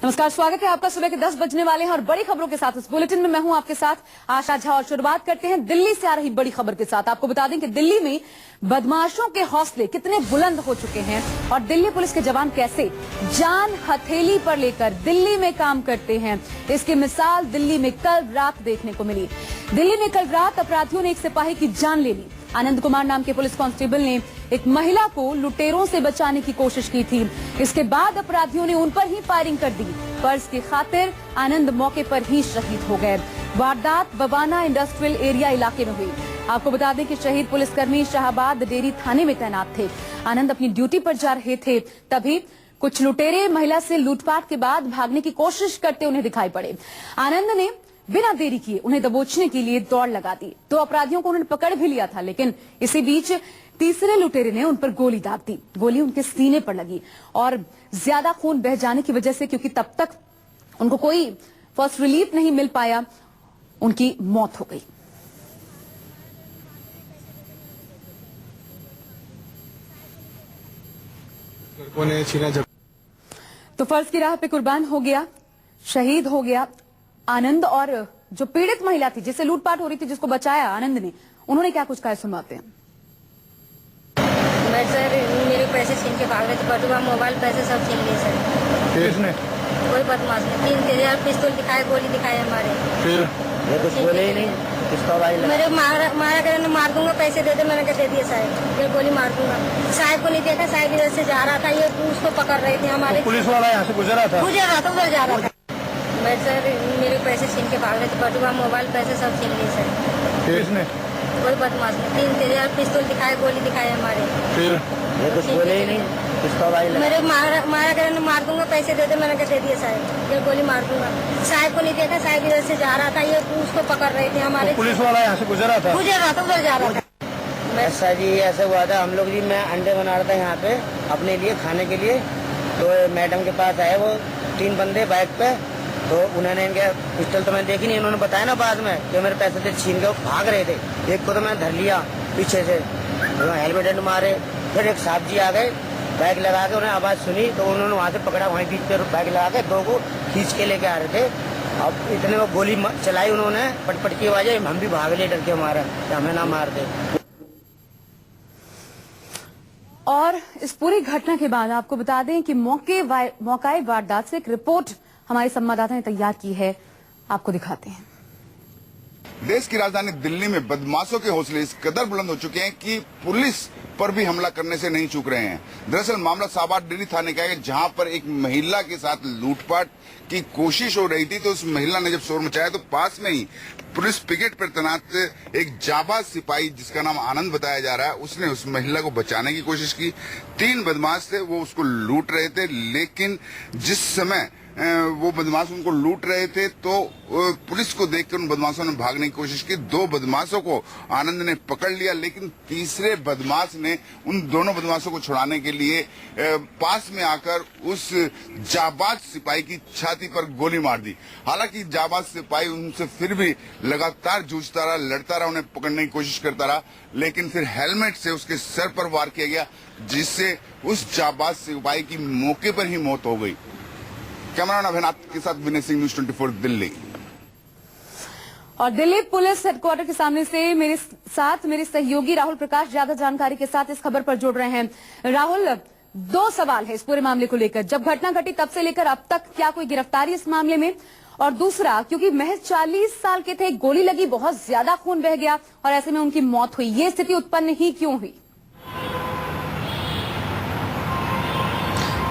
नमस्कार, स्वागत है आपका। सुबह के 10 बजने वाले हैं और बड़ी खबरों के साथ इस बुलेटिन में मैं हूं आपके साथ आशा झा। और शुरुआत करते हैं दिल्ली से आ रही बड़ी खबर के साथ। आपको बता दें कि दिल्ली में बदमाशों के हौसले कितने बुलंद हो चुके हैं और दिल्ली पुलिस के जवान कैसे जान हथेली पर लेकर दिल्ली में काम करते हैं, इसकी मिसाल दिल्ली में कल रात देखने को मिली। दिल्ली में कल रात अपराधियों ने एक सिपाही की जान ले ली। आनंद कुमार नाम के पुलिस कांस्टेबल ने एक महिला को लुटेरों से बचाने की कोशिश की थी। इसके बाद अपराधियों ने उन पर ही फायरिंग कर दी। फर्ज की खातिर आनंद मौके पर ही शहीद हो गए। वारदात बवाना इंडस्ट्रियल एरिया इलाके में हुई। आपको बता दें कि शहीद पुलिसकर्मी शाहबाद डेयरी थाने में तैनात थे। आनंद अपनी ड्यूटी पर जा रहे थे, तभी कुछ लुटेरे महिला से लूटपाट के बाद भागने की कोशिश करते उन्हें दिखाई पड़े। आनंद ने बिना देरी किए उन्हें दबोचने के लिए दौड़ लगा दी। 2 अपराधियों को उन्होंने पकड़ भी लिया था, लेकिन इसी बीच तीसरे लुटेरे ने उन पर गोली दाग दी। गोली उनके सीने पर लगी और ज्यादा खून बह जाने की वजह से, क्योंकि तब तक उनको कोई फर्स्ट रिलीफ नहीं मिल पाया, उनकी मौत हो गई। तो फर्ज की राह पे कुर्बान हो गया, शहीद हो गया आनंद। और जो पीड़ित महिला थी जिससे लूटपाट हो रही थी, जिसको बचाया आनंद ने, उन्होंने क्या कुछ कहा सुनवाते हैं। मैं सर मेरे पैसे छीन के भाग रहे थे, बटुआ मोबाइल पैसे सब छीन लिए सर। किसने? कोई बदमाश ने 3,000 पिस्तौल दिखाए, गोली दिखाए हमारे। फिर ये कुछ बोले ही नहीं, किसका भाई मेरे मारा कर मार दूंगा, पैसे दे दे, मैंने कहा दे दिए साहब, ये गोली मार दूंगा। साहब को नहीं देखा, साहब इधर से जा रहा था, ये उसको पकड़ रहे थे हमारे। तो पुलिस वाला यहाँ से गुजरा था उधर जा रहा था। मैं सर मेरे पैसे छीन के भाग रहे थे, बटुआ मोबाइल पैसे सब छीन लिए सर। किसने? कोई बदमाश ने 3,000 पिस्तौल दिखाए, गोली दिखाए हमारे। फिर ये कुछ बोले ही नहीं, किसका भाई मेरे मारा कर मार दूंगा, पैसे दे दे, मैंने कहा दे दिए साहब, ये गोली मार दूंगा। साहब को नहीं देखा, साहब इधर से जा रहा था, ये उसको पकड़ रहे थे हमारे। तो पुलिस वाला यहाँ से गुजरा था उधर जा रहा था। ऐसा जी ऐसा हुआ था। हम लोग जी मैं अंडे बना रहा था यहाँ पे अपने लिए खाने के लिए, तो मैडम के पास आए वो 3 बंदे बाइक पे। तो उन्होंने इनके पिस्टल तो मैंने देखी नहीं, इन्होंने बताया ना बाद में कि मेरे पैसे थे छीन के भाग रहे थे। एक को तो मैं धर लिया पीछे से, तो हेलमेट मारे। फिर एक साहब जी आ गए, बाइक लगा के, उन्हें आवाज सुनी तो उन्होंने वहाँ से पकड़ा, वहीं बीच पे बाइक लगा के 2 को खींच के लेके आ रहे थे। अब इतने में गोली चलाई उन्होंने, पटपट की आवाज, हम भी भाग लिए डर के हमारा कि हमें ना मार दे। और इस पूरी घटना के बाद आपको बता दें कि मौके वारदात से एक रिपोर्ट हमारे संवाददाता ने तैयार की है, आपको दिखाते हैं। देश की राजधानी दिल्ली में बदमाशों के हौसले इस कदर बुलंद हो चुके हैं कि पुलिस पर भी हमला करने से नहीं चूक रहे हैं। दरअसल मामला शाहबाद डेयरी थाने का है, जहां पर एक महिला के साथ लूटपाट की कोशिश हो रही थी। तो उस महिला ने जब शोर मचाया तो पास में ही पुलिस पिकेट पर तैनात एक जाबाज सिपाही, जिसका नाम आनंद बताया जा रहा है, उसने उस महिला को बचाने की कोशिश की। 3 बदमाश थे, वो उसको लूट रहे थे, लेकिन जिस समय वो बदमाश उनको लूट रहे थे तो पुलिस को देखकर उन बदमाशों ने भागने की कोशिश की। 2 बदमाशों को आनंद ने पकड़ लिया, लेकिन तीसरे बदमाश ने उन दोनों बदमाशों को छुड़ाने के लिए पास में आकर उस जाबाज सिपाही की छाती पर गोली मार दी। हालांकि जाबाज सिपाही उनसे फिर भी लगातार जूझता रहा, लड़ता रहा, उन्हें पकड़ने की कोशिश करता रहा, लेकिन फिर हेलमेट से उसके सर पर वार किया गया, जिससे उस जाबाज सिपाही की मौके पर ही मौत हो गई। कैमरामैन अभिनाथ के साथ विनय सिंह, न्यूज़ 24 दिल्ली। और दिल्ली पुलिस हेडक्वार्टर के सामने से मेरे साथ मेरे सहयोगी राहुल प्रकाश ज्यादा जानकारी के साथ इस खबर पर जुड़ रहे हैं। राहुल, 2 सवाल है इस पूरे मामले को लेकर। जब घटना घटी तब से लेकर अब तक क्या कोई गिरफ्तारी इस मामले में? और दूसरा, क्योंकि महज 40 साल के थे, गोली लगी, बहुत ज्यादा खून बह गया और ऐसे में उनकी मौत हुई, ये स्थिति उत्पन्न ही क्यों हुई?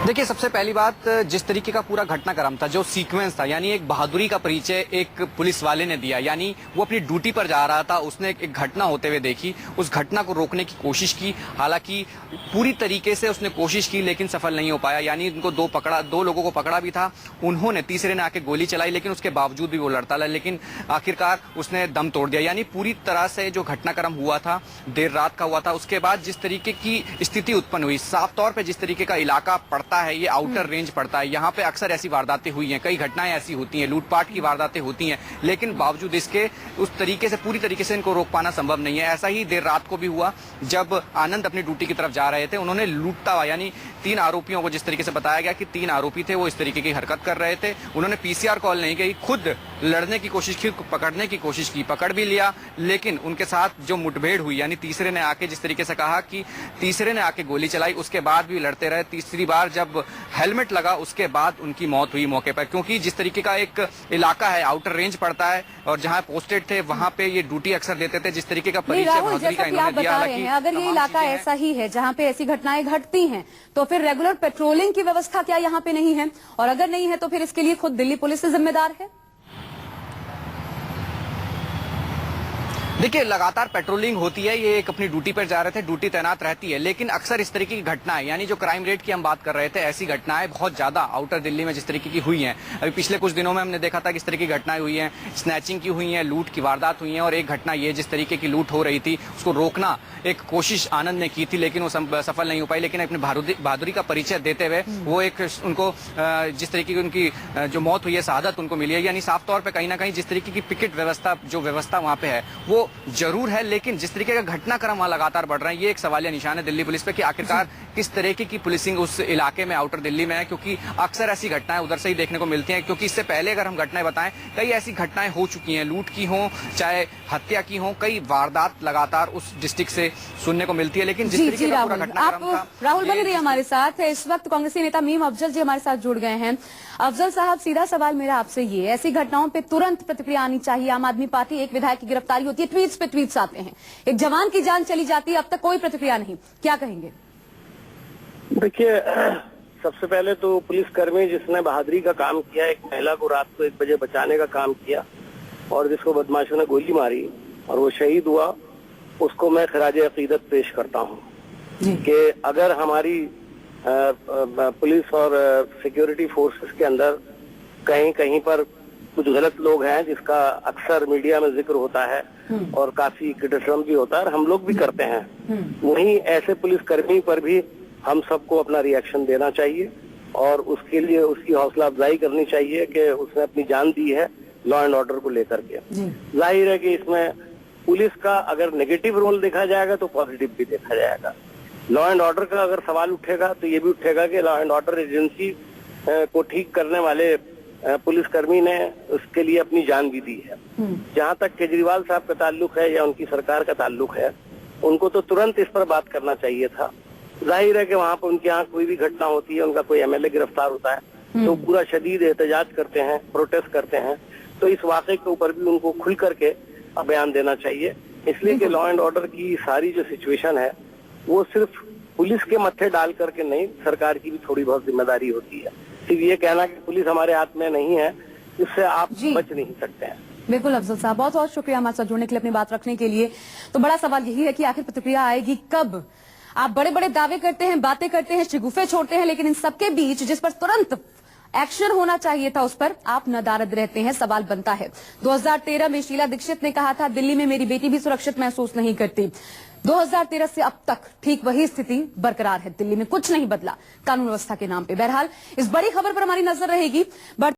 देखिए, सबसे पहली बात, जिस तरीके का पूरा घटनाक्रम था, जो सीक्वेंस था, यानी एक बहादुरी का परिचय एक पुलिस वाले ने दिया। यानी वो अपनी ड्यूटी पर जा रहा था, उसने एक घटना होते हुए देखी, उस घटना को रोकने की कोशिश की। हालांकि पूरी तरीके से उसने कोशिश की, लेकिन सफल नहीं हो पाया। यानी उनको 2 लोगों को पकड़ा भी था, उन्होंने तीसरे ने आके गोली चलाई, लेकिन उसके बावजूद भी वो लड़ता रहा, लेकिन आखिरकार उसने दम तोड़ दिया। यानी पूरी तरह से जो घटनाक्रम हुआ था, देर रात का हुआ था। उसके बाद जिस तरीके की स्थिति उत्पन्न हुई, साफ तौर पर जिस तरीके का इलाका पड़ता पड़ता है ये आउटर रेंज पड़ता है, यहाँ पे अक्सर ऐसी वारदातें हुई हैं, कई घटनाएं ऐसी होती हैं, लूटपाट की वारदातें होती हैं, लेकिन बावजूद इसके उस तरीके से पूरी तरीके से इनको रोक पाना संभव नहीं है। ऐसा ही देर रात को भी हुआ जब आनंद अपनी ड्यूटी की तरफ जा रहे थे, उन्होंने लूटता हुआ यानी 3 आरोपियों को, जिस तरीके से बताया गया कि 3 आरोपी थे, वो इस तरीके की हरकत कर रहे थे। उन्होंने पीसीआर कॉल नहीं की, खुद लड़ने की कोशिश की, पकड़ने की कोशिश की, पकड़ भी लिया, लेकिन उनके साथ जो मुठभेड़ हुई यानी तीसरे ने आके, जिस तरीके से कहा कि तीसरे ने आके गोली चलाई, उसके बाद भी लड़ते रहे। तीसरी बार जब हेलमेट लगा उसके बाद उनकी मौत हुई मौके पर, क्योंकि जिस तरीके का एक इलाका है, आउटर रेंज पड़ता है और जहां पोस्टेड थे वहां पे ये ड्यूटी अक्सर देते थे। जिस तरीके का परिचय राहुल, बहादुरी का जैसा कि आप इन्होंने दिया, बता रहे हैं, अगर ये इलाका ऐसा ही है जहां पे ऐसी घटनाएं घटती हैं, तो फिर रेगुलर पेट्रोलिंग की व्यवस्था क्या यहाँ पे नहीं है? और अगर नहीं है तो फिर इसके लिए खुद दिल्ली पुलिस ही जिम्मेदार है? देखिए, लगातार पेट्रोलिंग होती है, ये एक अपनी ड्यूटी पर जा रहे थे, ड्यूटी तैनात रहती है, लेकिन अक्सर इस तरीके की घटनाएं यानी जो क्राइम रेट की हम बात कर रहे थे, ऐसी घटनाएं बहुत ज्यादा आउटर दिल्ली में जिस तरीके की हुई हैं। अभी पिछले कुछ दिनों में हमने देखा था किस तरह की घटनाएं हुई हैं, स्नैचिंग की हुई हैं, लूट की वारदात हुई हैं, और एक घटना ये जिस तरीके की लूट हो रही थी उसको रोकना एक कोशिश आनंद ने की थी, लेकिन वो सफल नहीं हो पाई। लेकिन अपनी बहादुरी का परिचय देते हुए वो एक उनको जिस तरीके की उनकी जो मौत हुई है, शहादत उनको मिली है, यानी साफ तौर पर कहीं ना कहीं जिस तरीके की पिकेट व्यवस्था जो व्यवस्था वहां पे है वो जरूर है, लेकिन जिस तरीके का घटनाक्रम वहां लगातार बढ़ रहे हैं, ये एक सवालिया निशान है दिल्ली पुलिस पे कि आखिरकार किस तरीके की पुलिसिंग उस इलाके में आउटर दिल्ली में है, क्योंकि अक्सर ऐसी घटनाएं उधर से ही देखने को मिलती हैं। क्योंकि इससे पहले अगर हम घटनाएं बताएं, कई ऐसी घटनाएं हो चुकी हैं, लूट की हो चाहे हत्या की हो, कई वारदात लगातार उस डिस्ट्रिक्ट से सुनने को मिलती है। लेकिन जिस तरीके का पूरा घटनाक्रम था, राहुल बने रहिए हमारे साथ। इस वक्त कांग्रेसी नेता मीम अफजल जी हमारे साथ जुड़ गए हैं। अफजल साहब, सीधा सवाल मेरा आपसे ये, ऐसी घटनाओं पे तुरंत प्रतिक्रिया आनी चाहिए। आम आदमी पार्टी, एक विधायक की गिरफ्तारी होती है, ट्वीट्स पे ट्वीट्स आते हैं, एक जवान की जान चली जाती है, अब तक कोई प्रतिक्रिया नहीं, क्या कहेंगे? देखिए, सबसे पहले तो पुलिसकर्मी जिसने बहादुरी का काम किया, एक महिला को रात को 1 बजे बचाने का काम किया और जिसको बदमाशों ने गोली मारी और वो शहीद हुआ, उसको मैं खराजे अकीदत पेश करता हूँ कि अगर हमारी पुलिस और सिक्योरिटी फोर्सेस के अंदर कहीं कहीं पर कुछ गलत लोग हैं, जिसका अक्सर मीडिया में जिक्र होता है और काफी क्रिटिसिज्म भी होता है और हम लोग भी करते हैं, वहीं ऐसे पुलिसकर्मी पर भी हम सबको अपना रिएक्शन देना चाहिए और उसके लिए उसकी हौसला अफजाई करनी चाहिए कि उसने अपनी जान दी है लॉ एंड ऑर्डर को लेकर के। जाहिर है कि इसमें पुलिस का अगर नेगेटिव रोल देखा जाएगा तो पॉजिटिव भी देखा जाएगा। लॉ एंड ऑर्डर का अगर सवाल उठेगा तो ये भी उठेगा कि लॉ एंड ऑर्डर एजेंसी को ठीक करने वाले पुलिसकर्मी ने उसके लिए अपनी जान भी दी है। जहां तक केजरीवाल साहब का ताल्लुक है या उनकी सरकार का ताल्लुक है, उनको तो तुरंत इस पर बात करना चाहिए था। जाहिर है कि वहां पर उनके यहाँ कोई भी घटना होती है, उनका कोई एमएलए गिरफ्तार होता है तो पूरा शदीद एहतजाज करते हैं, प्रोटेस्ट करते हैं, तो इस वाक़े के ऊपर भी उनको खुल करके बयान देना चाहिए। इसलिए कि लॉ एंड ऑर्डर की सारी जो सिचुएशन है वो सिर्फ पुलिस के मत्थे डाल करके नहीं, सरकार की भी थोड़ी बहुत जिम्मेदारी होती है। सिर्फ ये कहना कि पुलिस हमारे हाथ में नहीं है, इससे आप बच नहीं सकते हैं। बिल्कुल अफजल साहब, बहुत बहुत शुक्रिया हमारे साथ जुड़ने के लिए, अपनी बात रखने के लिए। तो बड़ा सवाल यही है कि आखिर प्रतिक्रिया आएगी कब? आप बड़े बड़े दावे करते हैं, बातें करते हैं, शिगुफे छोड़ते हैं, लेकिन इन सबके बीच जिस पर तुरंत एक्शन होना चाहिए था उस पर आप नदारद रहते हैं। सवाल बनता है, 2013 में शीला दीक्षित ने कहा था दिल्ली में मेरी बेटी भी सुरक्षित महसूस नहीं करती। 2013 से अब तक ठीक वही स्थिति बरकरार है, दिल्ली में कुछ नहीं बदला कानून व्यवस्था के नाम पे। बहरहाल इस बड़ी खबर पर हमारी नजर रहेगी।